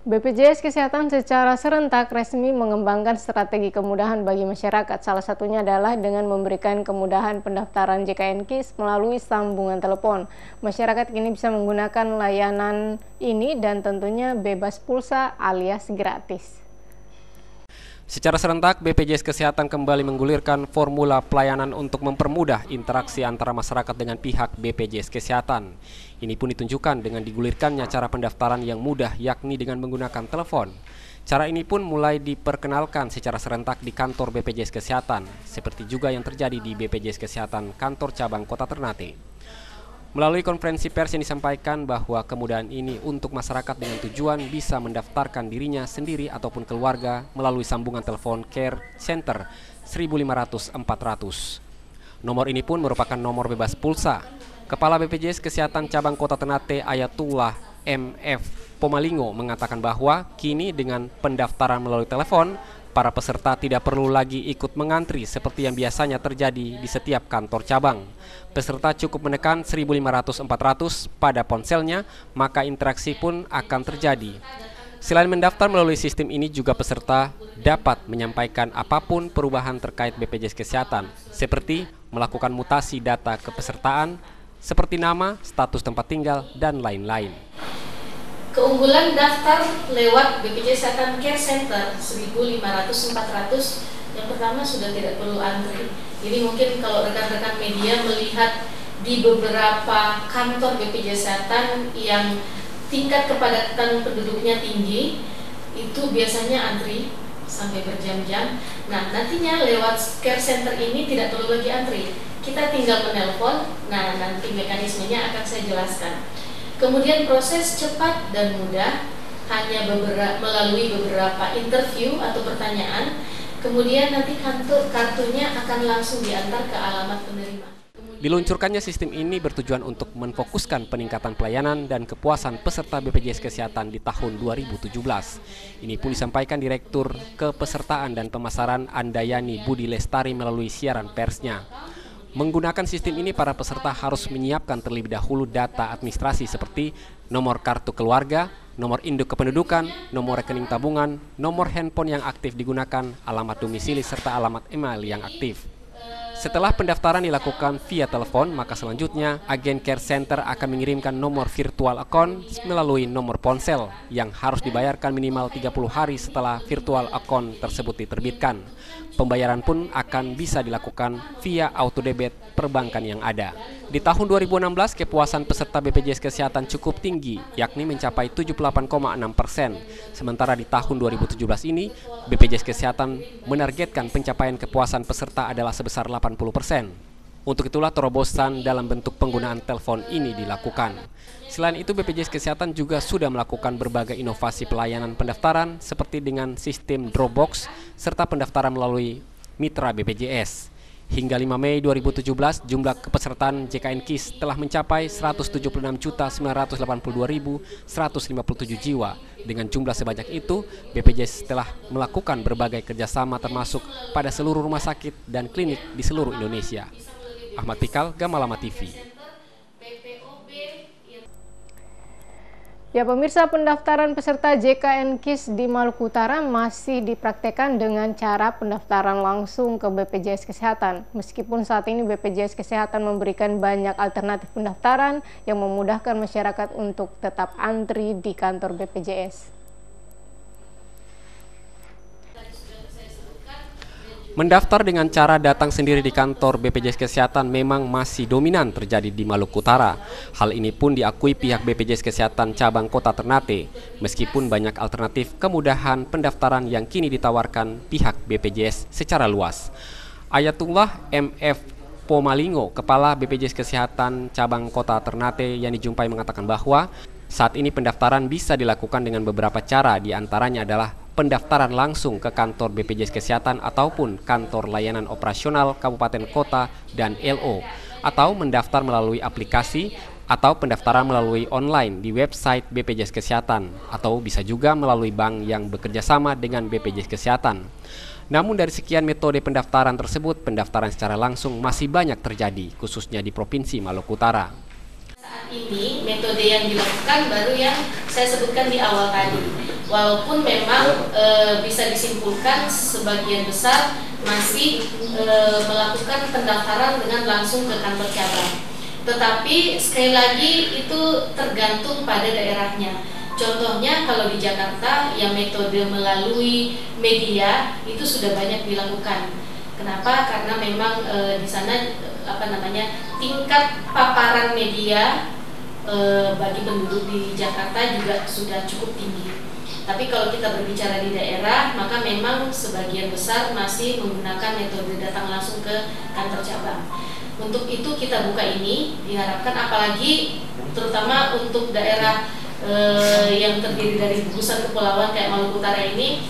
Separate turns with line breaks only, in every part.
BPJS Kesehatan secara serentak resmi mengembangkan strategi kemudahan bagi masyarakat. Salah satunya adalah dengan memberikan kemudahan pendaftaran JKN-KIS melalui sambungan telepon. Masyarakat kini bisa menggunakan layanan ini dan tentunya bebas pulsa alias gratis.
Secara serentak, BPJS Kesehatan kembali menggulirkan formula pelayanan untuk mempermudah interaksi antara masyarakat dengan pihak BPJS Kesehatan. Ini pun ditunjukkan dengan digulirkannya cara pendaftaran yang mudah, yakni dengan menggunakan telepon. Cara ini pun mulai diperkenalkan secara serentak di kantor BPJS Kesehatan, seperti juga yang terjadi di BPJS Kesehatan kantor cabang Kota Ternate. Melalui konferensi pers yang disampaikan bahwa kemudahan ini untuk masyarakat dengan tujuan bisa mendaftarkan dirinya sendiri ataupun keluarga melalui sambungan telepon Care Center 1500-400. Nomor ini pun merupakan nomor bebas pulsa. Kepala BPJS Kesehatan Cabang Kota Ternate Ayatullah M.F. Pomalingo mengatakan bahwa kini dengan pendaftaran melalui telepon, para peserta tidak perlu lagi ikut mengantri seperti yang biasanya terjadi di setiap kantor cabang. Peserta cukup menekan 1500-400 pada ponselnya, maka interaksi pun akan terjadi. Selain mendaftar melalui sistem ini, juga peserta dapat menyampaikan apapun perubahan terkait BPJS Kesehatan, seperti melakukan mutasi data kepesertaan, seperti nama, status tempat tinggal, dan lain-lain.
Keunggulan daftar lewat BPJS Kesehatan Care Center 1500-400, yang pertama sudah tidak perlu antri. Jadi mungkin kalau rekan-rekan media melihat di beberapa kantor BPJS Kesehatan yang tingkat kepadatan penduduknya tinggi, itu biasanya antri sampai berjam-jam. Nah, nantinya lewat Care Center ini tidak perlu lagi antri. Kita tinggal menelpon, nah nanti mekanismenya akan saya jelaskan. Kemudian proses cepat dan mudah, hanya melalui beberapa interview atau pertanyaan. Kemudian nanti kartunya akan langsung diantar ke alamat penerima.
Diluncurkannya sistem ini bertujuan untuk memfokuskan peningkatan pelayanan dan kepuasan peserta BPJS Kesehatan di tahun 2017. Ini pun disampaikan Direktur Kepesertaan dan Pemasaran Andayani Budi Lestari melalui siaran persnya. Menggunakan sistem ini, para peserta harus menyiapkan terlebih dahulu data administrasi seperti nomor kartu keluarga, nomor induk kependudukan, nomor rekening tabungan, nomor handphone yang aktif digunakan, alamat domisili, serta alamat email yang aktif. Setelah pendaftaran dilakukan via telepon, maka selanjutnya agen Care Center akan mengirimkan nomor virtual account melalui nomor ponsel yang harus dibayarkan minimal 30 hari setelah virtual account tersebut diterbitkan. Pembayaran pun akan bisa dilakukan via auto debit perbankan yang ada. Di tahun 2016, kepuasan peserta BPJS Kesehatan cukup tinggi, yakni mencapai 78,6%. Sementara di tahun 2017 ini, BPJS Kesehatan menargetkan pencapaian kepuasan peserta adalah sebesar 80%. Untuk itulah terobosan dalam bentuk penggunaan telepon ini dilakukan. Selain itu, BPJS Kesehatan juga sudah melakukan berbagai inovasi pelayanan pendaftaran seperti dengan sistem Dropbox serta pendaftaran melalui mitra BPJS. Hingga 5 Mei 2017, jumlah kepesertaan JKN-KIS telah mencapai 176.982.157 jiwa. Dengan jumlah sebanyak itu, BPJS telah melakukan berbagai kerjasama termasuk pada seluruh rumah sakit dan klinik di seluruh Indonesia. Ahmad Pikal, Gamalama TV.
Ya pemirsa, pendaftaran peserta JKN-KIS di Maluku Utara masih dipraktekkan dengan cara pendaftaran langsung ke BPJS Kesehatan. Meskipun saat ini BPJS Kesehatan memberikan banyak alternatif pendaftaran yang memudahkan masyarakat untuk tetap antri di kantor BPJS.
Mendaftar dengan cara datang sendiri di kantor BPJS Kesehatan memang masih dominan terjadi di Maluku Utara. Hal ini pun diakui pihak BPJS Kesehatan Cabang Kota Ternate, meskipun banyak alternatif kemudahan pendaftaran yang kini ditawarkan pihak BPJS secara luas. Ayatullah M.F. Pomalingo, Kepala BPJS Kesehatan Cabang Kota Ternate yang dijumpai mengatakan bahwa saat ini pendaftaran bisa dilakukan dengan beberapa cara, diantaranya adalah pendaftaran langsung ke kantor BPJS Kesehatan ataupun kantor layanan operasional kabupaten kota dan LO, atau mendaftar melalui aplikasi atau pendaftaran melalui online di website BPJS Kesehatan, atau bisa juga melalui bank yang bekerja sama dengan BPJS Kesehatan. Namun dari sekian metode pendaftaran tersebut, pendaftaran secara langsung masih banyak terjadi, khususnya di Provinsi Maluku Utara.
Saat ini metode yang dilakukan baru yang saya sebutkan di awal tadi. Walaupun memang bisa disimpulkan sebagian besar masih melakukan pendaftaran dengan langsung ke kantor cabang. Tetapi sekali lagi itu tergantung pada daerahnya. Contohnya kalau di Jakarta yang metode melalui media itu sudah banyak dilakukan. Kenapa? Karena memang di sana tingkat paparan media bagi penduduk di Jakarta juga sudah cukup tinggi. Tapi kalau kita berbicara di daerah, maka memang sebagian besar masih menggunakan metode datang langsung ke kantor cabang. Untuk itu kita buka ini, diharapkan apalagi terutama untuk daerah yang terdiri dari gugusan kepulauan kayak Maluku Utara ini,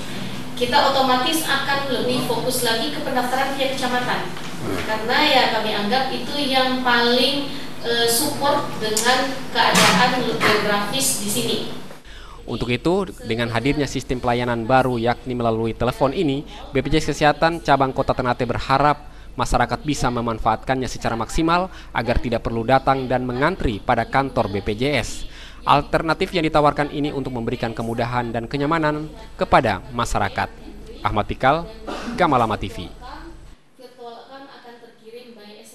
kita otomatis akan lebih fokus lagi ke pendaftaran tiap kecamatan. Karena ya kami anggap itu yang paling support dengan keadaan geografis di sini.
Untuk itu, dengan hadirnya sistem pelayanan baru yakni melalui telepon ini, BPJS Kesehatan Cabang Kota Ternate berharap masyarakat bisa memanfaatkannya secara maksimal agar tidak perlu datang dan mengantri pada kantor BPJS. Alternatif yang ditawarkan ini untuk memberikan kemudahan dan kenyamanan kepada masyarakat. Ahmad Pikal, Gamalama TV.